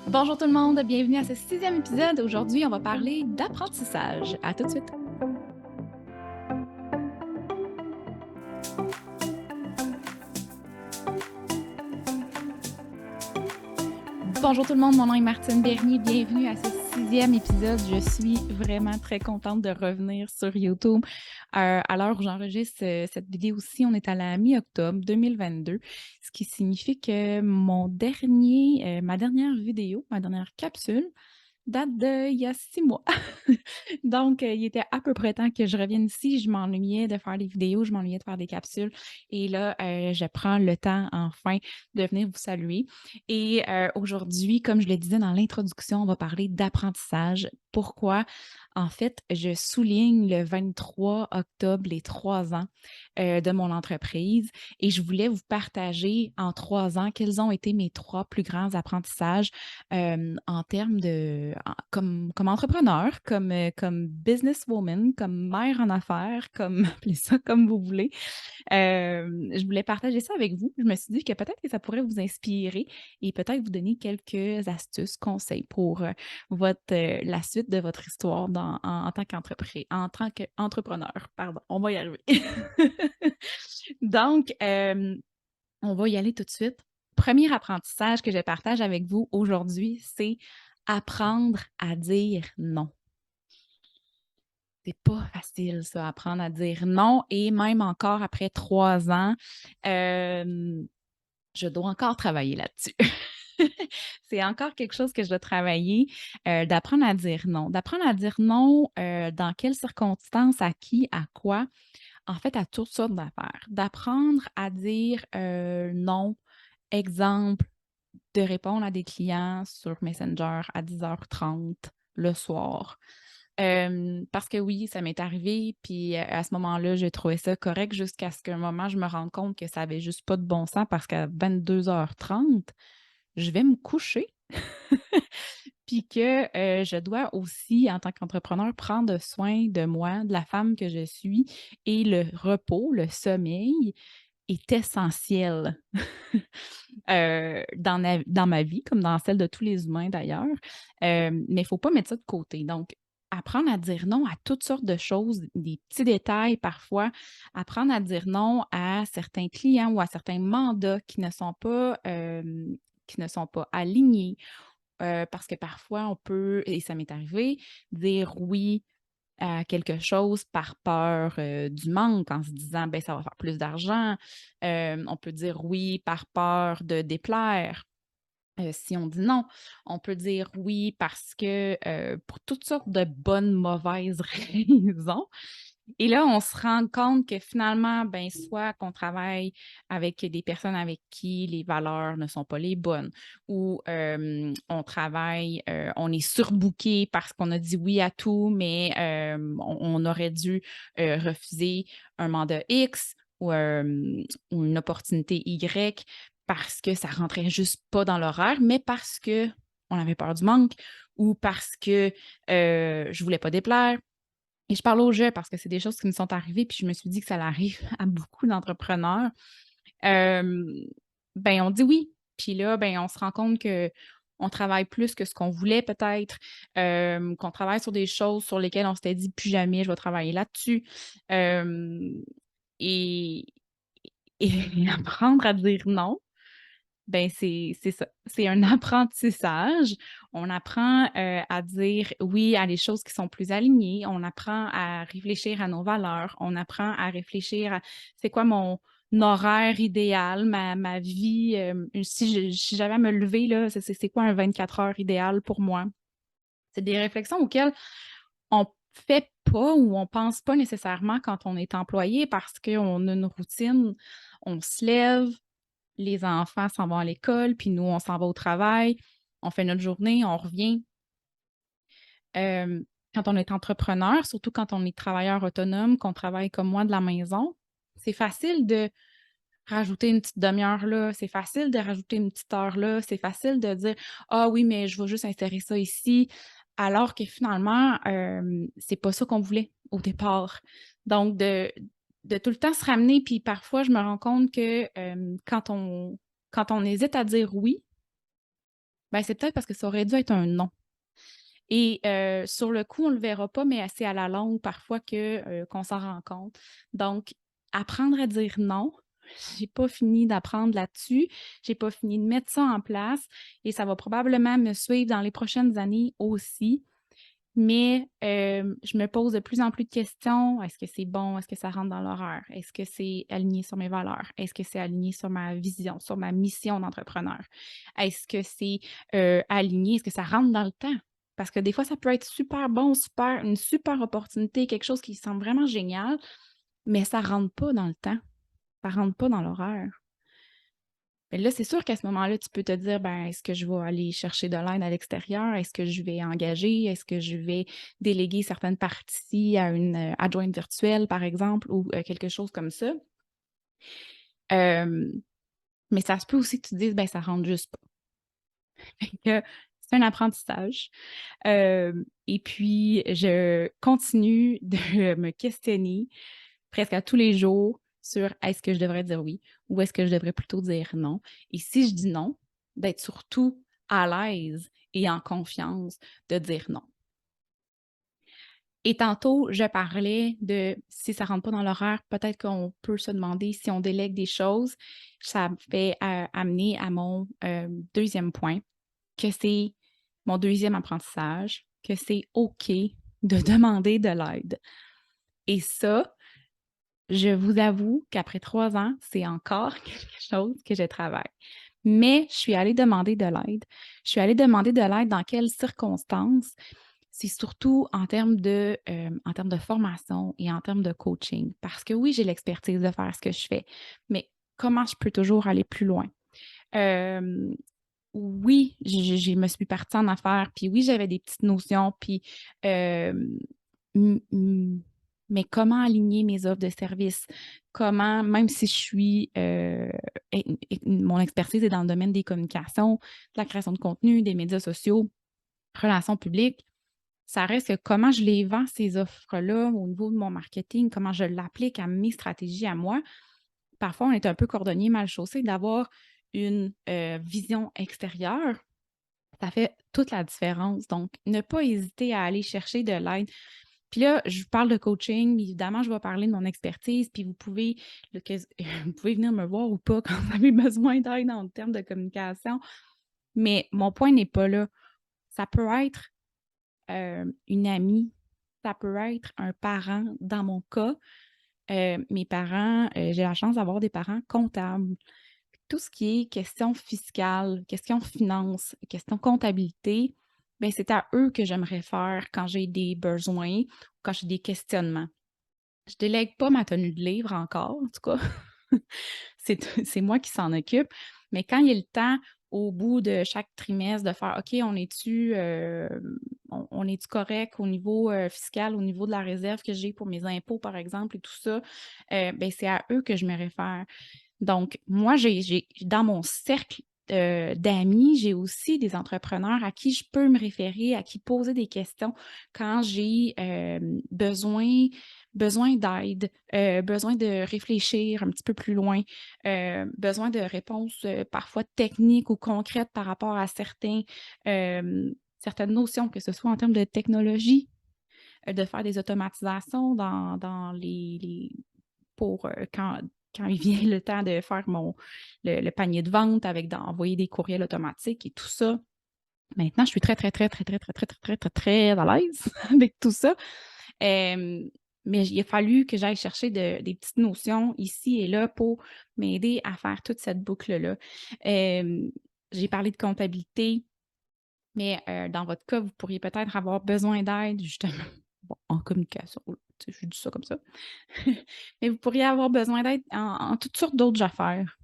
Bonjour tout le monde, bienvenue à ce sixième épisode. Aujourd'hui, on va parler d'apprentissage. À tout de suite. Bonjour tout le monde, mon nom est Martine Bernier. Bienvenue à ce sixième épisode. Je suis vraiment très contente de revenir sur YouTube. À l'heure où j'enregistre cette vidéo-ci, on est à la mi-octobre 2022, ce qui signifie que ma dernière vidéo, ma dernière capsule, date d'il y a 6 mois. Donc, il était à peu près temps que je revienne ici. Je m'ennuyais de faire des vidéos, je m'ennuyais de faire des capsules. Et là, je prends le temps enfin de venir vous saluer. Et aujourd'hui, comme je le disais dans l'introduction, on va parler d'apprentissage. Pourquoi? En fait, je souligne le 23 octobre les 3 ans de mon entreprise et je voulais vous partager en 3 ans quels ont été mes 3 plus grands apprentissages en termes comme entrepreneur, comme businesswoman, comme mère en affaires, comme appelez ça comme vous voulez. Je voulais partager ça avec vous. Je me suis dit que peut-être que ça pourrait vous inspirer et peut-être vous donner quelques astuces, conseils pour, la suite de votre histoire en tant qu'entrepreneur. Pardon, on va y arriver. Donc, on va y aller tout de suite. Premier apprentissage que je partage avec vous aujourd'hui, c'est apprendre à dire non. C'est pas facile ça, apprendre à dire non et même encore après 3 ans, hem, je dois encore travailler là-dessus. C'est encore quelque chose que je dois travailler, d'apprendre à dire non. D'apprendre à dire non, dans quelles circonstances, à qui, à quoi? En fait, à toutes sortes d'affaires. D'apprendre à dire, non. Exemple, de répondre à des clients sur Messenger à 10h30 le soir. Parce que oui, ça m'est arrivé, puis, à ce moment-là, j'ai trouvé ça correct jusqu'à ce qu'un moment, je me rende compte que ça avait juste pas de bon sens parce qu'à 22h30, je vais me coucher. Puis que, je dois aussi, en tant qu'entrepreneur, prendre soin de moi, de la femme que je suis et le repos, le sommeil est essentiel, dans ma vie, comme dans celle de tous les humains d'ailleurs, mais il faut pas mettre ça de côté. Donc, apprendre à dire non à toutes sortes de choses, des petits détails parfois, apprendre à dire non à certains clients ou à certains mandats qui ne sont pas alignés, parce que parfois on peut et ça m'est arrivé, dire oui à quelque chose par peur, du manque en se disant: «Ben ça va faire plus d'argent». On peut dire oui par peur de déplaire, si on dit non. On peut dire oui parce que, pour toutes sortes de bonnes, mauvaises raisons. Et là, on se rend compte que finalement, ben, soit qu'on travaille avec des personnes avec qui les valeurs ne sont pas les bonnes ou on travaille, on est surbooké parce qu'on a dit oui à tout, mais on aurait dû refuser un mandat X ou une opportunité Y parce que ça rentrait juste pas dans l'horaire, mais parce que on avait peur du manque ou parce que je voulais pas déplaire et je parle au jeu parce que c'est des choses qui me sont arrivées, puis je me suis dit que ça arrive à beaucoup d'entrepreneurs. Hem, ben, on dit oui, puis là, ben, on se rend compte que on travaille plus que ce qu'on voulait peut-être, qu'on travaille sur des choses sur lesquelles on s'était dit: «Plus jamais je vais travailler là-dessus». Hem et et apprendre à dire non, ben, c'est ça, c'est un apprentissage. On apprend, à dire oui à des choses qui sont plus alignées. On apprend à réfléchir à nos valeurs. On apprend à réfléchir à: «C'est quoi mon horaire idéal, ma vie, si j'avais à me lever là, c'est quoi un 24 heures idéal pour moi?» C'est des réflexions auxquelles on fait pas ou on pense pas nécessairement quand on est employé parce qu'on a une routine. On se lève, les enfants s'en vont à l'école, puis nous, on s'en va au travail, on fait notre journée, on revient. Hem, Quand on est entrepreneur, surtout quand on est travailleur autonome, qu'on travaille comme moi de la maison, c'est facile de rajouter une petite demi-heure là, c'est facile de rajouter une petite heure là, c'est facile de dire: «Ah oui, mais je vais juste insérer ça ici», alors que finalement, c'est pas ça qu'on voulait au départ. Donc de tout le temps se ramener, puis parfois je me rends compte que, quand on hésite à dire oui, Ben, c'est peut-être parce que ça aurait dû être un non et sur le coup, on le verra pas, mais c'est à la longue parfois qu'on s'en rend compte. Donc apprendre à dire non, j'ai pas fini d'apprendre là-dessus, j'ai pas fini de mettre ça en place et ça va probablement me suivre dans les prochaines années aussi. Mais je me pose de plus en plus de questions. Est-ce que c'est bon? Est-ce que ça rentre dans l'horaire? Est-ce que c'est aligné sur mes valeurs? Est-ce que c'est aligné sur ma vision, sur ma mission d'entrepreneur? Est-ce que c'est, aligné? Est-ce que ça rentre dans le temps? Parce que des fois, ça peut être super bon, une super opportunité, quelque chose qui semble vraiment génial, mais ça rentre pas dans le temps, ça rentre pas dans l'horaire. Mais là, c'est sûr qu'à ce moment-là, tu peux te dire, ben, est-ce que je vais aller chercher de l'aide à l'extérieur? Est-ce que je vais engager? Est-ce que je vais déléguer certaines parties à une adjointe virtuelle, par exemple, ou quelque chose comme ça? Euh, mais ça se peut aussi que tu te dises, ben, ça rentre juste pas. Fait que c'est un apprentissage. Et puis, je continue de me questionner presque à tous les jours sur est-ce que je devrais dire oui ou est-ce que je devrais plutôt dire non? Et si je dis non, d'être surtout à l'aise et en confiance de dire non. Et tantôt, je parlais de si ça rentre pas dans l'horaire, peut-être qu'on peut se demander si on délègue des choses. Ça me fait amener à mon deuxième point, que c'est mon deuxième apprentissage, que c'est OK de demander de l'aide. Et ça, je vous avoue qu'après 3 ans, c'est encore quelque chose que je travaille. Mais je suis allée demander de l'aide. Je suis allée demander de l'aide dans quelles circonstances? C'est surtout en termes de formation et en termes de coaching. Parce que oui, j'ai l'expertise de faire ce que je fais, mais comment je peux toujours aller plus loin? Hem, oui, je me suis partie en affaires, puis oui, j'avais des petites notions, puis hem, m m mais comment aligner mes offres de services? Comment, même si je suis, mon expertise est dans le domaine des communications, de la création de contenu, des médias sociaux, relations publiques, ça reste que comment je les vends ces offres-là au niveau de mon marketing, comment je l'applique à mes stratégies à moi. Parfois, on est un peu cordonnier mal chaussé d'avoir une, vision extérieure, ça fait toute la différence. Donc, ne pas hésiter à aller chercher de l'aide. Puis là, je vous parle de coaching, mais évidemment, je vais parler de mon expertise, puis vous pouvez vous pouvez venir me voir ou pas quand vous avez besoin d'aide en termes de communication. Mais mon point n'est pas là. Ça peut être, une amie, ça peut être un parent. Dans mon cas, mes parents, j'ai la chance d'avoir des parents comptables. Tout ce qui est question fiscale, question finance, question comptabilité, ben c'est à eux que je me réfère quand j'ai des besoins, quand j'ai des questionnements. Je délègue pas ma tenue de livre encore, en tout cas. C'est moi qui s'en occupe, mais quand il y a le temps, au bout de chaque trimestre, de faire: «OK, on est-tu correct au niveau, fiscal, au niveau de la réserve que j'ai pour mes impôts», par exemple et tout ça, ben c'est à eux que je me réfère. Donc, moi, j'ai dans mon cercle, d'amis, j'ai aussi des entrepreneurs à qui je peux me référer, à qui poser des questions quand j'ai, besoin d'aide, besoin de réfléchir un petit peu plus loin, besoin de réponses, parfois techniques ou concrètes par rapport à certaines notions, que ce soit en termes de technologie, de faire des automatisations dans les pour, quand il vient le temps de faire le panier de vente avec d'envoyer des courriels automatiques et tout ça. Maintenant, je suis très, très, très, très, très, très, très, très, très, très, très à l'aise avec tout ça. Hem, mais il a fallu que j'aille chercher des petites notions ici et là pour m'aider à faire toute cette boucle-là. Hem, j'ai parlé de comptabilité, mais dans votre cas, vous pourriez peut-être avoir besoin d'aide justement, bon, en communication, là, tu sais, je dis ça comme ça. Mais vous pourriez avoir besoin d'aide en toutes sortes d'autres affaires.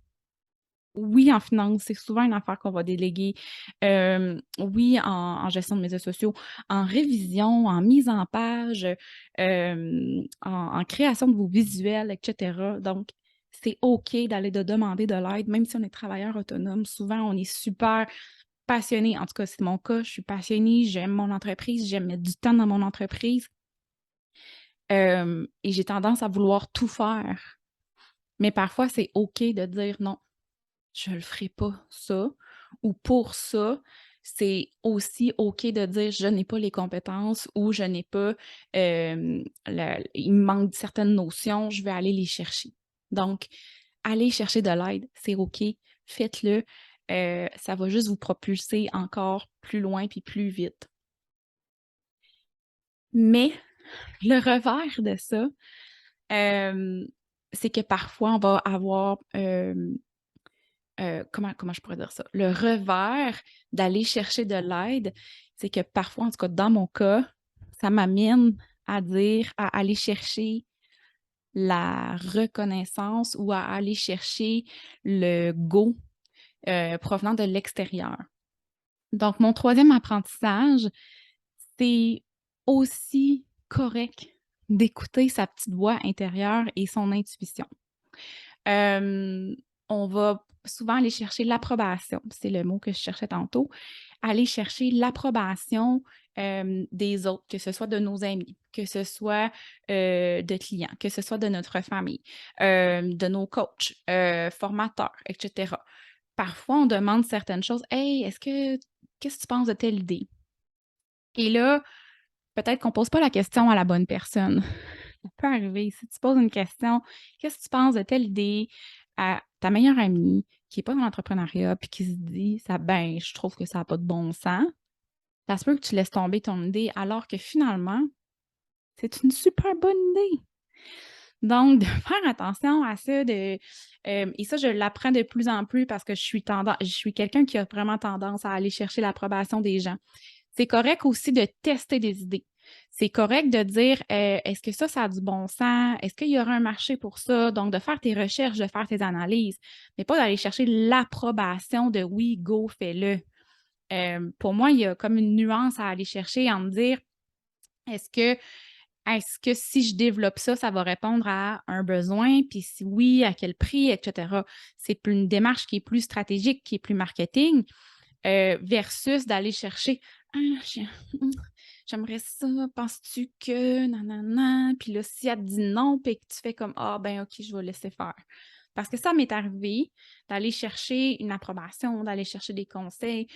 Oui, en finance, c'est souvent une affaire qu'on va déléguer. Oui, en gestion de médias sociaux, en révision, en mise en page, en création de vos visuels et cetera. Donc, c'est OK d'aller de demander de l'aide, même si on est travailleur autonome. Souvent, on est super passionné. En tout cas, c'est mon cas, je suis passionnée, j'aime mon entreprise, j'aime mettre du temps dans mon entreprise, et j'ai tendance à vouloir tout faire. Mais parfois, c'est OK de dire: «Non, je le ferai pas ça» ou «pour ça». c'est aussi OK de dire: «Je n'ai pas les compétences» ou «Je n'ai pas, il me manque certaines notions, je vais aller les chercher». Donc, aller chercher de l'aide, c'est OK, faites-le, ça va juste vous propulser encore plus loin puis plus vite. Mais le revers de ça, hem, c'est que parfois on va avoir, comment je pourrais dire ça? Le revers d'aller chercher de l'aide, c'est que parfois, en tout cas dans mon cas, ça m'amène à dire à aller chercher la reconnaissance ou à aller chercher le go, provenant de l'extérieur. Donc mon troisième apprentissage, c'est aussi correct d'écouter sa petite voix intérieure et son intuition. Hem, on va souvent aller chercher l'approbation, c'est le mot que je cherchais tantôt. Aller chercher l'approbation, des autres, que ce soit de nos amis, que ce soit, de clients, que ce soit de notre famille, de nos coachs, formateurs et cetera. Parfois, on demande certaines choses: «Hey, qu'est-ce que tu penses de telle idée?» Et là, peut-être qu'on pose pas la question à la bonne personne. Ça peut arriver. Si tu poses une question: «Qu'est-ce que tu penses de telle idée?» à ta meilleure amie qui est pas dans l'entrepreneuriat puis qui se dit: «Ça ben, je trouve que ça a pas de bon sens». Ça se peut que tu laisses tomber ton idée alors que finalement, c'est une super bonne idée. Donc de faire attention à ça, et ça, je l'apprends de plus en plus parce que je suis quelqu'un qui a vraiment tendance à aller chercher l'approbation des gens. C'est correct aussi de tester des idées. C'est correct de dire, «Est-ce que ça a du bon sens? Est-ce qu'il y aura un marché pour ça?» Donc de faire tes recherches, de faire tes analyses, mais pas d'aller chercher l'approbation de «Oui, go, fais-le». Pour moi, il y a comme une nuance à aller chercher, en me dire: «Est-ce que si je développe ça, ça va répondre à un besoin? Puis si oui, à quel prix?» et cetera. C'est plus une démarche qui est plus stratégique, qui est plus marketing, versus d'aller chercher: «Ah, mmh, j'aimerais ça, penses-tu que nanana?» Puis là, si elle te dit non, puis que tu fais comme: «Ah ben OK, je vais laisser faire». Parce que ça m'est arrivé d'aller chercher une approbation, d'aller chercher des conseils,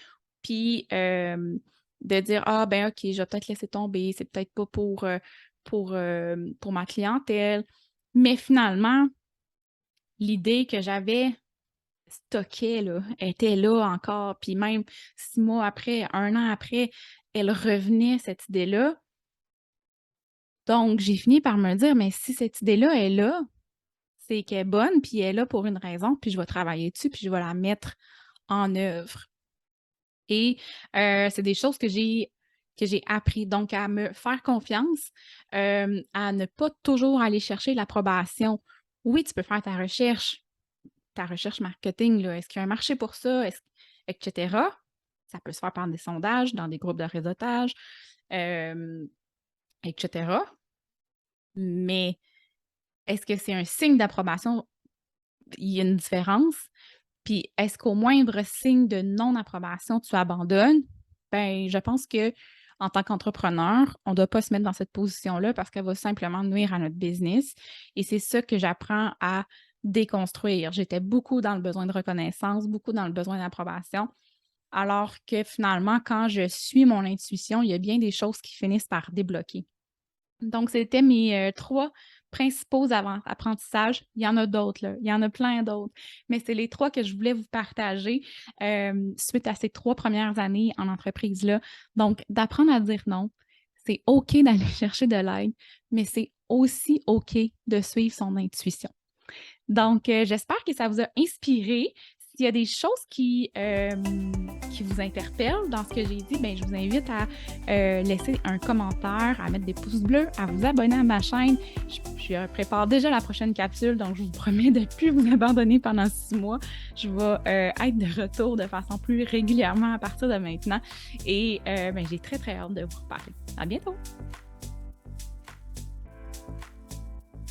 puis, de dire: «Ah ben OK, je vais peut-être laisser tomber, c'est peut-être pas pour ma clientèle». Mais finalement, l'idée que j'avais stockée là, était là encore, puis même 6 mois après, 1 an après, elle revenait cette idée-là. Donc j'ai fini par me dire: «Mais si cette idée-là est là, c'est qu'elle est bonne, puis elle est là pour une raison, puis je vais travailler dessus, puis je vais la mettre en œuvre». Et c'est des choses que j'ai appris. Donc à me faire confiance, à ne pas toujours aller chercher l'approbation. Oui, tu peux faire ta recherche marketing, là. Est-ce qu'il y a un marché pour ça? Et cetera. Ça peut se faire par des sondages, dans des groupes de réseautage, hem, et cetera. Mais est-ce que c'est un signe d'approbation? Il y a une différence. Puis est-ce qu'au moindre signe de non-approbation, tu abandonnes? Ben, je pense que en tant qu'entrepreneur, on ne doit pas se mettre dans cette position-là parce qu'elle va simplement nuire à notre business. Et c'est ça que j'apprends à déconstruire. J'étais beaucoup dans le besoin de reconnaissance, beaucoup dans le besoin d'approbation. Alors que finalement, quand je suis mon intuition, il y a bien des choses qui finissent par débloquer. Donc, c'était mes 3 principaux apprentissages. Il y en a d'autres, là, il y en a plein d'autres, mais c'est les 3 que je voulais vous partager, suite à ces 3 premières années en entreprise-là. Donc, d'apprendre à dire non, c'est OK d'aller chercher de l'aide, mais c'est aussi OK de suivre son intuition. Donc, j'espère que ça vous a inspiré. S'il y a des choses qui vous interpellent dans ce que j'ai dit, bien, je vous invite à laisser un commentaire, à mettre des pouces bleus, à vous abonner à ma chaîne. Je prépare déjà la prochaine capsule, donc je vous promets de ne plus vous abandonner pendant 6 mois. Je vais être de retour de façon plus régulièrement à partir de maintenant. Et bien, j'ai très, très hâte de vous reparler. À bientôt!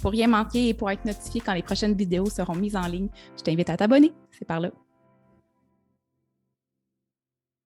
Pour rien manquer et pour être notifié quand les prochaines vidéos seront mises en ligne, je t'invite à t'abonner. C'est par là.